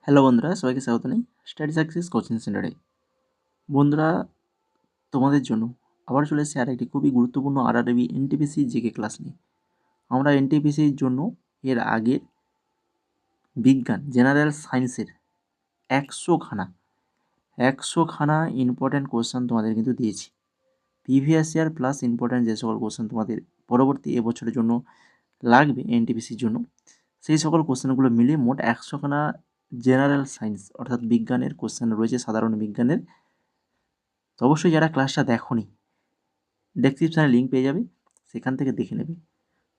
Hello বন্ধুরা, সবাইকে স্বাগত জানাই স্টাডি সাকসেস কোচিং সেন্টারে। বন্ধুরা, তোমাদের জন্য আবার চলে এসেছে আর একটি খুবই গুরুত্বপূর্ণ আরআরবি এনটিপিসি জিকে ক্লাস নিয়ে। আমরা এনটিপিসির জন্য এর আগে বিজ্ঞান জেনারেল সায়েন্সের 100খানা ইম্পর্ট্যান্ট কোশ্চেন তোমাদের কিন্তু দিয়েছি। প্রিভিয়াস ইয়ার প্লাস ইম্পর্ট্যান্ট যে সকল কোশ্চেন তোমাদের পরবর্তী এবছরের জন্য লাগবে এনটিপিসির জন্য, সেই সকল কোশ্চেনগুলো মিলিয়ে মোট 100খানা জেনারেল সায়েন্স অর্থাৎ বিজ্ঞানের কোশ্চেন রয়েছে, সাধারণ বিজ্ঞানের। তো অবশ্যই যারা ক্লাসটা দেখোনি, ডেসক্রিপশানে লিঙ্ক পেয়ে যাবে, সেখান থেকে দেখে নেবে।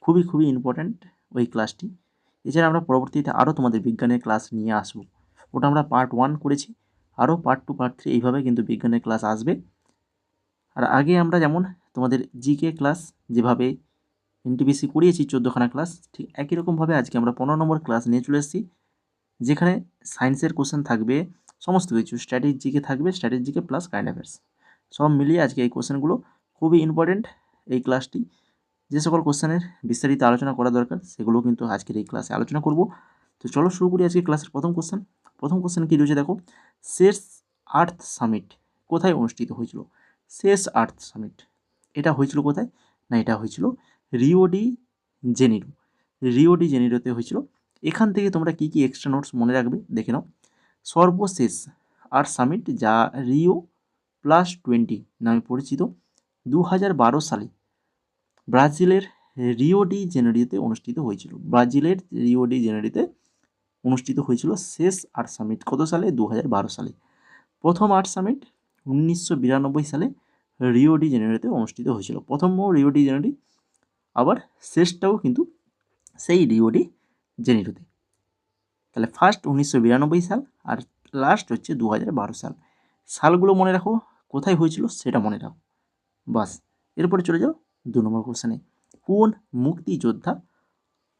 খুবই ইম্পর্ট্যান্ট ওই ক্লাসটি। এছাড়া আমরা পরবর্তীতে আরও তোমাদের বিজ্ঞানের ক্লাস নিয়ে আসবো। ওটা আমরা পার্ট 1 করেছি, আরও পার্ট 2 পার্ট 3 এইভাবে কিন্তু বিজ্ঞানের ক্লাস আসবে। আর আগে আমরা যেমন তোমাদের জিকে ক্লাস যেভাবে এনটিপিসি করিয়েছি 14খানা ক্লাস, ঠিক একই রকমভাবে আজকে আমরা 15 নম্বর ক্লাস নিয়ে চলে এসেছি, যেখানে সায়েন্সের কোশ্চেন থাকবে, সমস্ত কিছু স্ট্র্যাটেজিকে থাকবে, স্ট্র্যাটেজিকে প্লাস কারেন্ট অ্যাফেয়ার্স সব মিলিয়ে আজকে এই কোশ্চেনগুলো খুবই ইম্পর্টেন্ট। এই ক্লাসটি যে সকল কোশ্চেনের বিস্তারিত আলোচনা করা দরকার সেগুলো কিন্তু আজকের এই ক্লাসে আলোচনা করব। তো চলো শুরু করি আজকে ক্লাসের প্রথম কোশ্চেন কী রয়েছে দেখো। শেষ আর্থ সামিট কোথায় অনুষ্ঠিত হয়েছিল? শেষ আর্থ সামিট এটা হয়েছিল কোথায়? না, এটা হয়েছিল রিও ডি জেনিরোতে হয়েছিল। এখান থেকে তোমরা কী কী এক্সট্রা নোটস মনে রাখবে দেখে নাও। সর্বশেষ আর্থ সামিট, যা রিও +20 নামে পরিচিত, 2012 সালে ব্রাজিলের রিও ডি জেনেরিওতে অনুষ্ঠিত হয়েছিল শেষ আর্থ সামিট। কত সালে? 2012 সালে। প্রথম আর্থ সামিট 1992 সালে রিও ডি জেনেরিওতে অনুষ্ঠিত হয়েছিল। প্রথমও রিও ডি জেনেরি, আবার শেষটাও কিন্তু সেই রিও ডি জেনেরিওতে। তাহলে ফার্স্ট 1992 সাল আর লাস্ট হচ্ছে 2012 সাল। সালগুলো মনে রাখো, কোথায় হয়েছিল সেটা মনে রাখো, বাস। এরপরে চলে যাও 2 নম্বর কোশ্চেনে। কোন মুক্তিযোদ্ধা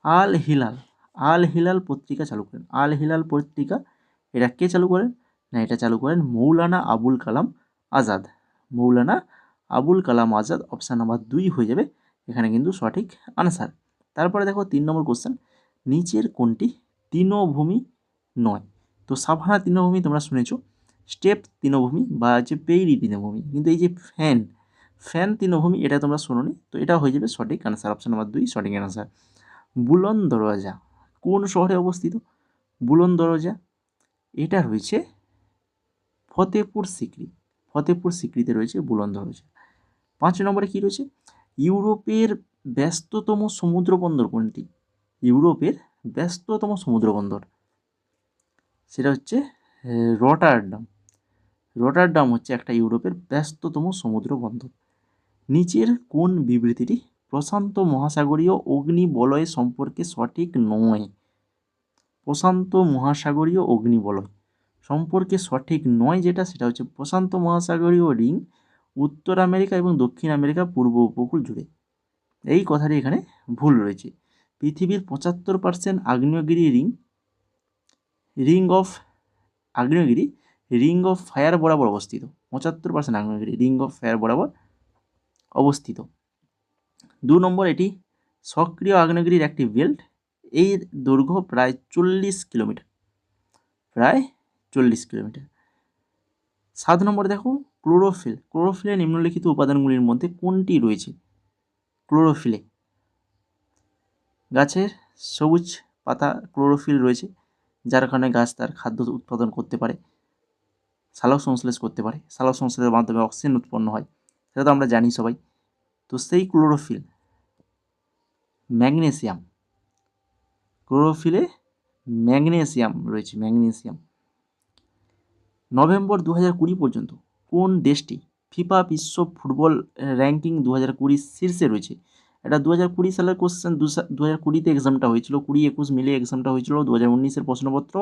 আল হিলাল পত্রিকা চালু করেন? আল হিলাল পত্রিকা এটা কে চালু করেন? না, এটা চালু করেন মৌলানা আবুল কালাম আজাদ। অপশান নাম্বার 2 হয়ে যাবে এখানে কিন্তু সঠিক আনসার। তারপরে দেখো 3 নম্বর কোশ্চেন। নিচের কোনটি তৃণভূমি নয়? তো সাভানা তৃণভূমি তোমরা শুনেছো, স্টেপ তৃণভূমি বা হচ্ছে পেইরি তৃণভূমি, কিন্তু এই যে ফ্যান তৃণভূমি এটা তোমরা শোনোনি, তো এটা হয়ে যাবে সঠিক আনসার। অপশান নাম্বার 2 সঠিক আনসার। বুলন দরওয়াজা কোন শহরে অবস্থিত? বুলন দরওয়াজা এটা রয়েছে ফতেপুর সিক্রিতে রয়েছে বুলন দরওয়াজা। 5 নম্বরে কি রয়েছে? ইউরোপের ব্যস্ততম সমুদ্র বন্দর কোনটি? ইউরোপের ব্যস্ততম সমুদ্র বন্দর সেটা হচ্ছে রটারডাম হচ্ছে একটা ইউরোপের ব্যস্ততম সমুদ্র বন্দর। নিচের কোন বিবৃতিটি প্রশান্ত মহাসাগরীয় অগ্নিবলয় সম্পর্কে সঠিক নয়? প্রশান্ত মহাসাগরীয় অগ্নিবলয় সম্পর্কে সঠিক নয় যেটা, সেটা হচ্ছে প্রশান্ত মহাসাগরীয় রিং উত্তর আমেরিকা এবং দক্ষিণ আমেরিকা পূর্ব উপকূল জুড়ে। এই কথাটি এখানে ভুল রয়েছে। পৃথিবীর 75% আগ্নেয়গিরি রিং অফ ফায়ার বরাবর অবস্থিত। 75% আগ্নেয়গিরি রিং অফ ফায়ার বরাবর অবস্থিত। 2 নম্বর, এটি সক্রিয় আগ্নেয়গিরির একটি বেল্ট। এর দৈর্ঘ্য প্রায় 40 কিলোমিটার। 7 নম্বর দেখো, ক্লোরোফিলে নিম্নলিখিত উপাদানগুলির মধ্যে কোনটি রয়েছে? ক্লোরোফিলে গাছের সবুজ পাতা ক্লোরোফিল রয়েছে, যার কারণে গাছ তার খাদ্য উৎপাদন করতে পারে, সালোক সংশ্লেষ করতে পারে, সালোক সংশ্লেষের মাধ্যমে অক্সিজেন উৎপন্ন হয়, সেটা তো আমরা জানি সবাই। তো সেই ক্লোরোফিলে ম্যাগনেসিয়াম রয়েছে। নভেম্বর 2020 পর্যন্ত কোন দেশটি ফিফা বিশ্ব ফুটবল র্যাঙ্কিং 2020 শীর্ষে রয়েছে? এটা 2020 সালের কোশ্চেন। 2020-তে এক্সামটা হয়েছিল, 20-21 মিলিয়ে এক্সামটা হয়েছিল, 2019-এর প্রশ্নপত্র,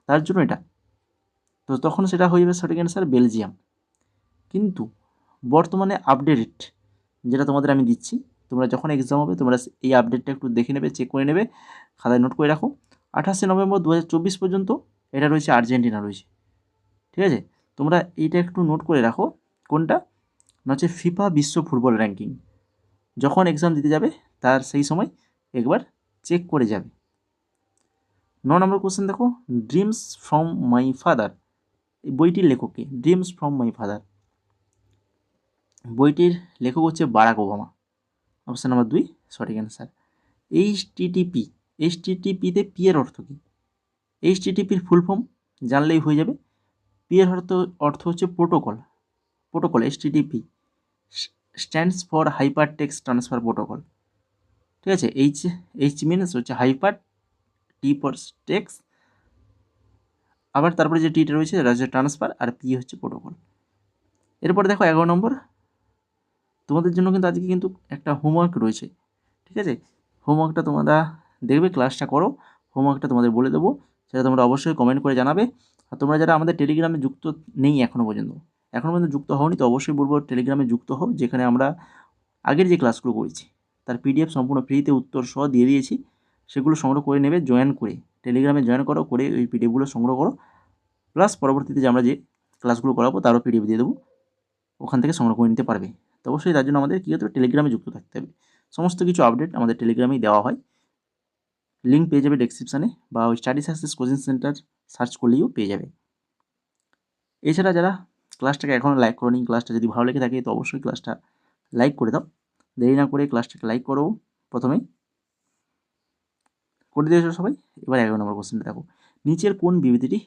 তার জন্য এটা। তো তখন সেটা হয়ে যাবে সঠিক অ্যান্সার বেলজিয়াম। কিন্তু বর্তমানে আপডেট যেটা তোমাদের আমি দিচ্ছি, তোমরা যখন এক্সাম হবে তোমরা এই আপডেটটা একটু দেখে নেবে, চেক করে নেবে, খাতায় নোট করে রাখো। 28শে নভেম্বর 2024 পর্যন্ত এটা রয়েছে আর্জেন্টিনা রয়েছে। ঠিক আছে, তোমরা এইটা একটু নোট করে রাখো। কোনটা না হচ্ছে ফিফা বিশ্ব ফুটবল র্যাঙ্কিং। যখন এক্সাম দিতে যাবে তার সেই সময় একবার চেক করে যাবে। নম্বর কোশ্চেন দেখো, ড্রিমস ফ্রম মাই ফাদার, এই বইটির লেখক কে? ড্রিমস ফ্রম মাই ফাদার, বইটির লেখক হচ্ছে বারাক ওবামা। অপশান নাম্বার 2 সঠিক অ্যান্সার। এইচটিটিপি, এইচটিটিপিতে পি এর অর্থ কী? এইচটিটিপির ফুল ফর্ম জানলেই হয়ে যাবে। পি এর অর্থ হচ্ছে protocol, protocol HTTP stands for hyper text transfer protocol, ঠিক আছে। এইচ মিনস হচ্ছে হাইপার, টি ফর টেক্স, আবার তারপরে যে টিটা রয়েছে সেটা হচ্ছে ট্রান্সফার, আর পি হচ্ছে প্রোটোকল। এরপরে দেখো 11 নম্বর, তোমাদের জন্য কিন্তু আজকে কিন্তু একটা হোমওয়ার্ক রয়েছে, ঠিক আছে। হোমওয়ার্কটা তোমরা দেখবে, ক্লাসটা করো, হোমওয়ার্কটা তোমাদের বলে দেবো, সেটা তোমরা অবশ্যই কমেন্ট করে জানাবে। আর তোমরা যারা আমাদের টেলিগ্রামে যুক্ত নেই এখনও পর্যন্ত যুক্ত হওনি, তো অবশ্যই বলবো টেলিগ্রামে যুক্ত হও, যেখানে আমরা আগের যে ক্লাসগুলো করেছি তার পিডিএফ সম্পূর্ণ ফ্রিতে উত্তর সহ দিয়ে দিয়েছি, সেগুলো সংগ্রহ করে নেবে, জয়েন করে টেলিগ্রামে জয়েন করো, করে ওই পিডিএফগুলো সংগ্রহ করো, প্লাস পরবর্তীতে যে আমরা যে ক্লাসগুলো করাবো তারও পিডিএফ দিয়ে দেবো, ওখান থেকে সংগ্রহ করে নিতে পারবে। তো অবশ্যই তার জন্য আমাদের কী হতে হবে, টেলিগ্রামে যুক্ত থাকতে হবে। সমস্ত কিছু আপডেট আমাদের টেলিগ্রামেই দেওয়া হয়, লিঙ্ক পেয়ে যাবে ডেসক্রিপশানে, বা ওই study success coaching centre search করলেও পেয়ে যাবে। এছাড়া যারা ক্লাসটাকে এখনও লাইক করোনি, ক্লাসটা যদি ভালো লেগে থাকে তো অবশ্যই ক্লাসটা লাইক করে দাও, দেরি না করে ক্লাসটাকে লাইক করো প্রথমেই, করে দিয়েছো সবাই। এবার 11 নম্বর কোশ্চেনটা দেখো, নিচের কোন বিবৃতিটি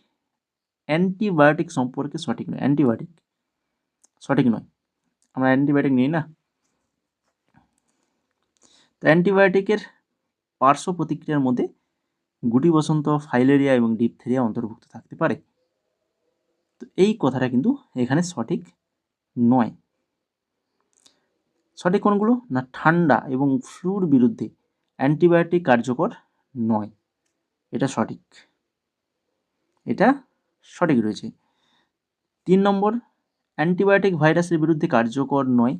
অ্যান্টিবায়োটিক সম্পর্কে সঠিক নয়? অ্যান্টিবায়োটিক সঠিক নয়, আমরা অ্যান্টিবায়োটিক নিই না। তো অ্যান্টিবায়োটিকের পার্শ্ব প্রতিক্রিয়ার মধ্যে গুটি বসন্ত, ফাইলেরিয়া এবং ডিপথেরিয়া অন্তর্ভুক্ত থাকতে পারে। তো এই কথাটা কিন্তু এখানে সঠিক নয়। সঠিক কোনগুলো না, ঠান্ডা এবং ফ্লুর বিরুদ্ধে অ্যান্টিবায়োটিক কার্যকর নয়, এটা সঠিক, এটা সঠিক রয়েছে। 3 নম্বর, অ্যান্টিবায়োটিক ভাইরাসের বিরুদ্ধে কার্যকর নয়,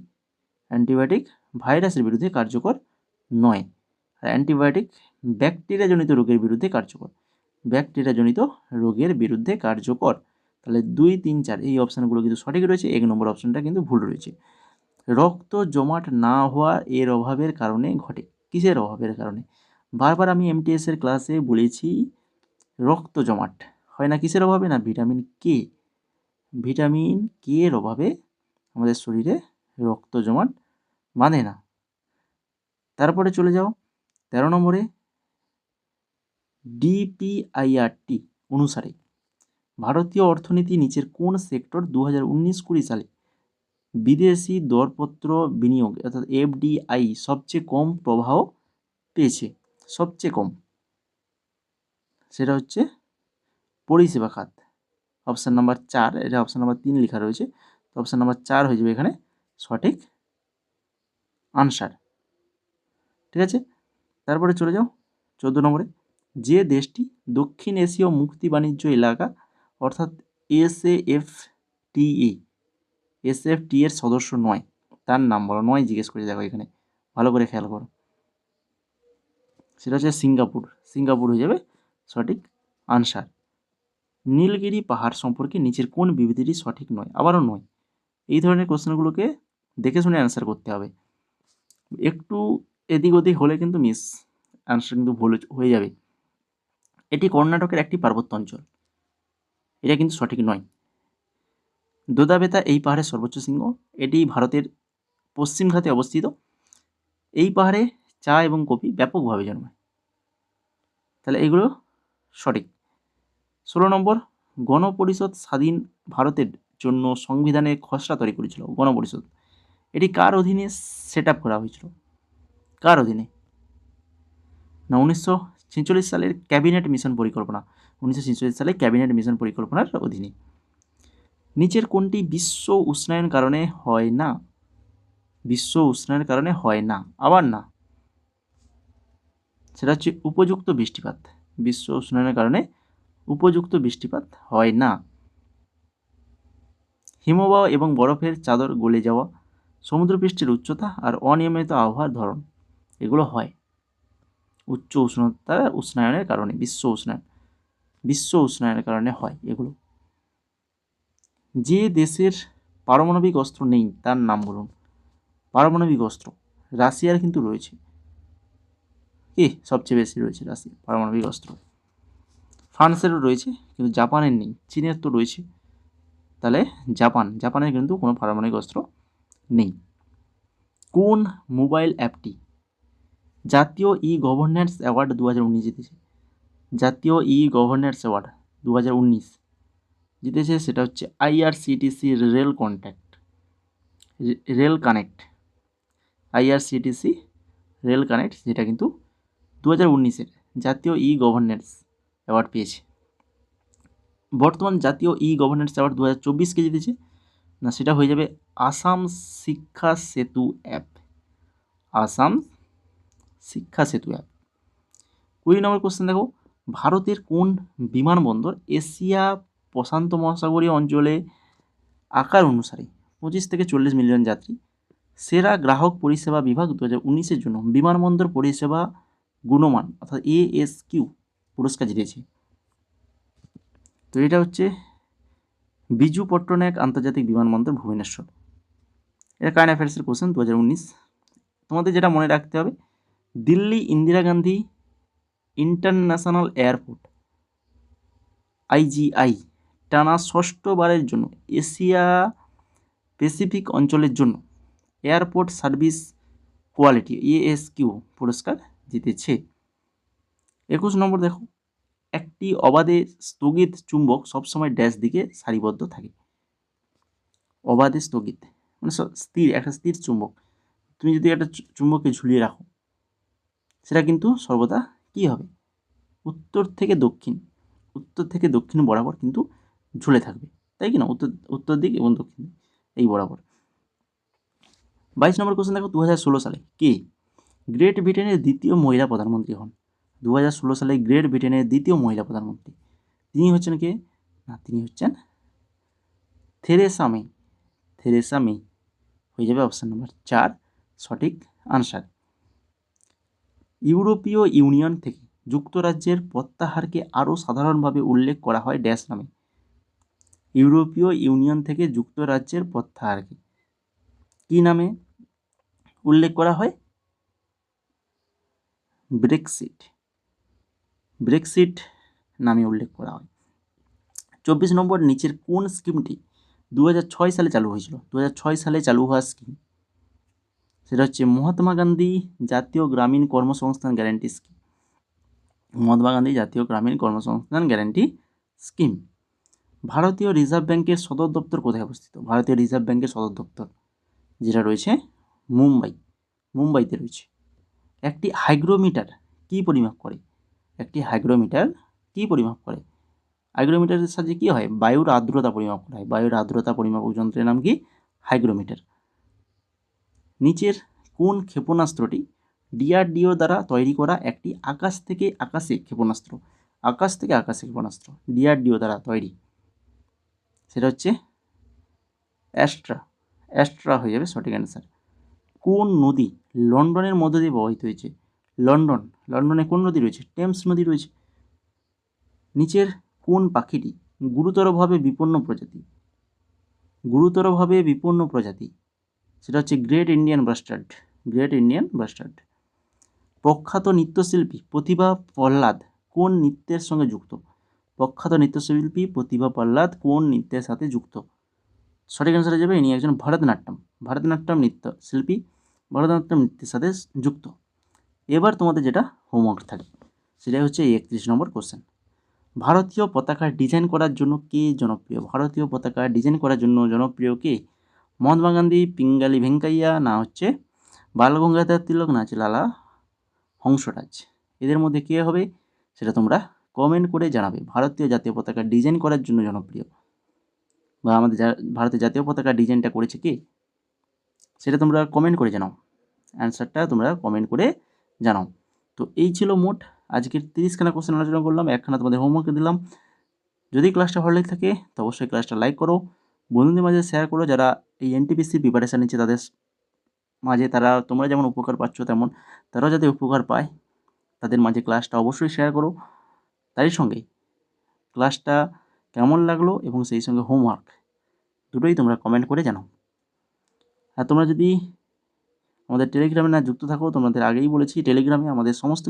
অ্যান্টিবায়োটিক ভাইরাসের বিরুদ্ধে কার্যকর নয়। আর অ্যান্টিবায়োটিক ব্যাকটেরিয়াজনিত রোগের বিরুদ্ধে কার্যকর, ব্যাকটেরিয়াজনিত রোগের বিরুদ্ধে কার্যকর। তাহলে 2, 3, 4 এই অপশানগুলো কিন্তু সঠিক রয়েছে, 1 নম্বর অপশানটা কিন্তু ভুল রয়েছে। রক্ত জমাট না হওয়া এর অভাবের কারণে ঘটে, কিসের অভাবের কারণে? বারবার আমি এমটিএসের ক্লাসে বলেছি, রক্ত জমাট হয় না কিসের অভাবে? না ভিটামিন কে, ভিটামিন কে এর অভাবে আমাদের শরীরে রক্ত জমাট বাঁধে না। তারপরে চলে যাও 13 নম্বরে, ডিপিআইআরটি অনুসারে ভারতীয় অর্থনীতি নিচের কোন সেক্টর 2019-20 সালে বিদেশি দরপত্র বিনিয়োগ অর্থাৎ এফডিআই সবচেয়ে কম প্রবাহ পেয়েছে? সবচেয়ে কম, সেটা হচ্ছে পরিষেবা খাত। অপশান নাম্বার 4, এটা অপশান নাম্বার 3 লেখা রয়েছে, তো অপশান নাম্বার 4 হয়ে যাবে এখানে সঠিক আনসার, ঠিক আছে। তারপরে চলে যাও 14 নম্বরে, যে দেশটি দক্ষিণ এশীয় মুক্তি বাণিজ্য এলাকা অর্থাৎ এসএফটি এর সদস্য নয়, তার নাম বলো। নয় জিজ্ঞেস করে দেখো, এখানে ভালো করে খেয়াল করো, সেটা হচ্ছে সিঙ্গাপুর, সিঙ্গাপুর হয়ে যাবে সঠিক আনসার। নীলগিরি পাহাড় সম্পর্কে নিচের কোন বিবৃতিটি সঠিক নয়? আবারও নয়, এই ধরনের কোশ্চেনগুলোকে দেখে শুনে অ্যান্সার করতে হবে, একটু এদিক ওদিক হলে কিন্তু মিস অ্যান্সার কিন্তু ভুল হয়ে যাবে। এটি কর্ণাটকের একটি পার্বত্য অঞ্চল, এটা কিন্তু সঠিক নয়। দোদাবেতা এই পাহাড়ের সর্বোচ্চ শৃঙ্গ, এটি ভারতের পশ্চিম ঘাটে অবস্থিত। এই পাহাড়ে চা এবং কফি ব্যাপকভাবে জন্মায়, তাহলে এইগুলো সঠিক। 16 নম্বর, গণপরিষদ স্বাধীন ভারতের জন্য সংবিধানের খসড়া তৈরি করেছিল। গণপরিষদ এটি কার অধীনে সেট আপ করা হয়েছিল? কার অধীনে? না 1946 সালের ক্যাবিনেট মিশন পরিকল্পনা, 1946 সালে ক্যাবিনেট মিশন পরিকল্পনার অধীনে। নিচের কোনটি বিশ্ব উষ্ণায়ন কারণে হয় না? বিশ্ব উষ্ণায়নের কারণে হয় না, আবার না, সেটা হচ্ছে উপযুক্ত বৃষ্টিপাত। বিশ্ব উষ্ণায়নের কারণে উপযুক্ত বৃষ্টিপাত হয় না। হিমবাহ এবং বরফের চাদর গলে যাওয়া, সমুদ্রপৃষ্ঠের উচ্চতা আর অনিয়মিত আবহাওয়ার ধরন, এগুলো হয় উচ্চ উষ্ণায়নের কারণে, বিশ্ব উষ্ণায়নের কারণে হয় এগুলো। যে দেশের পারমাণবিক অস্ত্র নেই তার নাম বলুন। পারমাণবিক অস্ত্র রাশিয়ার কিন্তু রয়েছে, কি সবচেয়ে বেশি রয়েছে রাশিয়ার পারমাণবিক অস্ত্র। ফ্রান্সেরও রয়েছে কিন্তু জাপানের নেই, চীনের তো রয়েছে, তাহলে জাপানের কিন্তু কোনো পারমাণবিক অস্ত্র নেই। কোন মোবাইল অ্যাপটি জাতীয় ই গভর্নেন্স অ্যাওয়ার্ড 2019 জিতেছে? জাতীয় ই গভর্নেন্স অ্যাওয়ার্ড 2019 জিতেছে, সেটা হচ্ছে IRCTC rail connect, IRCTC rail connect, যেটা কিন্তু 2019-এর জাতীয় ই গভর্নেন্স অ্যাওয়ার্ড পেয়েছে। বর্তমান জাতীয় ই গভর্নেন্স অ্যাওয়ার্ড 2024-কে জিতেছে না, সেটা হয়ে যাবে আসাম শিক্ষা সেতু অ্যাপ, আসাম শিক্ষা সেতু অ্যাপ। 20 নম্বর কোশ্চেন দেখো, ভারতের কোন বিমানবন্দর এশিয়া প্রশান্ত মহাসাগরীয় অঞ্চলে আকার অনুসারে 25 থেকে 40 মিলিয়ন যাত্রী সেরা গ্রাহক পরিষেবা বিভাগ 2019-এর জন্য বিমানবন্দর পরিষেবা গুণমান অর্থাৎ ASQ পুরস্কার জিতেছে? তো এটা হচ্ছে বিজু পট্টনায়ক আন্তর্জাতিক বিমানবন্দর ভুবনেশ্বর। এটা কারেন্ট অ্যাফেয়ার্সের কোশ্চেন 2019। তোমাদের যেটা মনে রাখতে হবে, Delhi Indira Gandhi international airport IGI টানা ষষ্ঠবারের জন্য এশিয়া প্যাসিফিক অঞ্চলের জন্য এয়ারপোর্ট সার্ভিস কোয়ালিটি ASQ পুরস্কার জিতেছে। 21 নম্বর দেখো, একটি অবাধে স্থগিত চুম্বক সবসময় ড্যাশ দিকে সারিবদ্ধ থাকে। অবাধে স্থগিত মানে স্থির, একটা স্থির চুম্বক, তুমি যদি একটা চুম্বককে ঝুলিয়ে রাখো, সেটা কিন্তু সর্বদা কী হবে, উত্তর থেকে দক্ষিণ বরাবর কিন্তু ঝুলে থাকবে, তাই কি না? উত্তর দিক এবং দক্ষিণ দিক এই বরাবর। 22 নম্বর কোশ্চেন দেখো, 2016 সালে কে গ্রেট ব্রিটেনের দ্বিতীয় মহিলা প্রধানমন্ত্রী হন? 2016 সালে গ্রেট ব্রিটেনের দ্বিতীয় মহিলা প্রধানমন্ত্রী তিনি হচ্ছেন কে না, তিনি হচ্ছেন থেরেসা মে হয়ে যাবে অপশান নম্বর 4 সঠিক আনসার। ইউরোপীয় ইউনিয়ন থেকে যুক্তরাজ্যের প্রত্যাহারকে আরও সাধারণভাবে উল্লেখ করা হয় ড্যাশ নামে? ইউরোপীয় ইউনিয়ন থেকে যুক্তরাজ্যের প্রত্যাহারকে কী নামে উল্লেখ করা হয়? ব্রেক্সিট নামে উল্লেখ করা হয়। 24 নম্বর, নিচের কোন স্কিমটি 2006 সালে চালু হয়েছিল? 2006 সালে চালু হওয়া স্কিম, সেটা হচ্ছে মহাত্মা গান্ধী জাতীয় গ্রামীণ কর্মসংস্থান গ্যারান্টি স্কিম। মহাত্মা গান্ধী জাতীয় গ্রামীণ কর্মসংস্থান গ্যারান্টি স্কিম। ভারতীয় রিজার্ভ ব্যাংকের সদর দপ্তর কোথায় অবস্থিত? ভারতীয় রিজার্ভ ব্যাংকের সদর দপ্তর যেটা রয়েছে মুম্বাইতে রয়েছে। একটি হাইগ্রোমিটার কী পরিমাপ করে? হাইগ্রোমিটারের সাহায্যে কী হয়? বায়ুর আর্দ্রতা পরিমাপ করা হয়। বায়ুর আর্দ্রতা পরিমাপক যন্ত্রের নাম কি? হাইগ্রোমিটার। নিচের কোন ক্ষেপণাস্ত্রটি DRDO দ্বারা তৈরি করা একটি আকাশ থেকে আকাশে ক্ষেপণাস্ত্র? DRDO দ্বারা তৈরি, সেটা হচ্ছে অ্যাস্ট্রা হয়ে যাবে সঠিক অ্যান্সার। কোন নদী লন্ডনের মধ্য দিয়ে প্রবাহিত হয়েছে? লন্ডনে কোন নদী রয়েছে? টেমস নদী রয়েছে। নিচের কোন পাখিটি গুরুতরভাবে বিপন্ন প্রজাতি? সেটা হচ্ছে গ্রেট ইন্ডিয়ান বাস্টার্ড। প্রখ্যাত নৃত্যশিল্পী প্রতিভা প্রহ্লাদ কোন নৃত্যের সঙ্গে যুক্ত? নৃত্যের সাথে যুক্ত? সঠিক অ্যান্সার হয়ে যাবে ইনি একজন ভারতনাট্যম নৃত্যশিল্পী, ভারতনাট্যম নৃত্যের সাথে যুক্ত। এবার তোমাদের যেটা হোমওয়ার্ক থাকে সেটাই হচ্ছে 31 নম্বর কোশ্চেন। ভারতীয় পতাকা ডিজাইন করার জন্য কে জনপ্রিয়? কে? মহাত্মা গান্ধী, পিঙ্গালি ভেঙ্কাইয়া, না হচ্ছে বাল গঙ্গাধর তিলক, না হচ্ছে লালা হংসরাজ। এদের মধ্যে কে হবে সেটা তোমরা কমেন্ট করে জানাবে। ভারতীয় জাতীয় পতাকা ডিজাইন করার জন্য জনপ্রিয় বা আমাদের ভারতের জাতীয় পতাকা ডিজাইনটা করেছে কে, সেটা তোমরা কমেন্ট করে জানাও। অ্যান্সারটা তোমরা কমেন্ট করে জানাও। তো এই ছিল মোট আজকের 30খানা কোশ্চেন আলোচনা করলাম, 1খানা তোমাদের হোমওয়ার্ক দিলাম। যদি ক্লাসটা ভালো লেগে থাকে তো অবশ্যই ক্লাসটা লাইক করো, বন্ধুদের মাঝে শেয়ার করো। যারা এই NTPC প্রিপারেশান নিচ্ছে তাদের মাঝে তোমরা যেমন উপকার পাচ্ছ তেমন তারাও যাতে উপকার পায়, তাদের মাঝে ক্লাসটা অবশ্যই শেয়ার করো। তারই সঙ্গে ক্লাসটা কেমন লাগলো এবং সেই সঙ্গে হোমওয়ার্ক দুটোই তোমরা কমেন্ট করে জানাও। আর তোমরা যদি আমাদের টেলিগ্রামে না যুক্ত থাকো, তোমাদের আগেই বলেছি টেলিগ্রামে আমাদের সমস্ত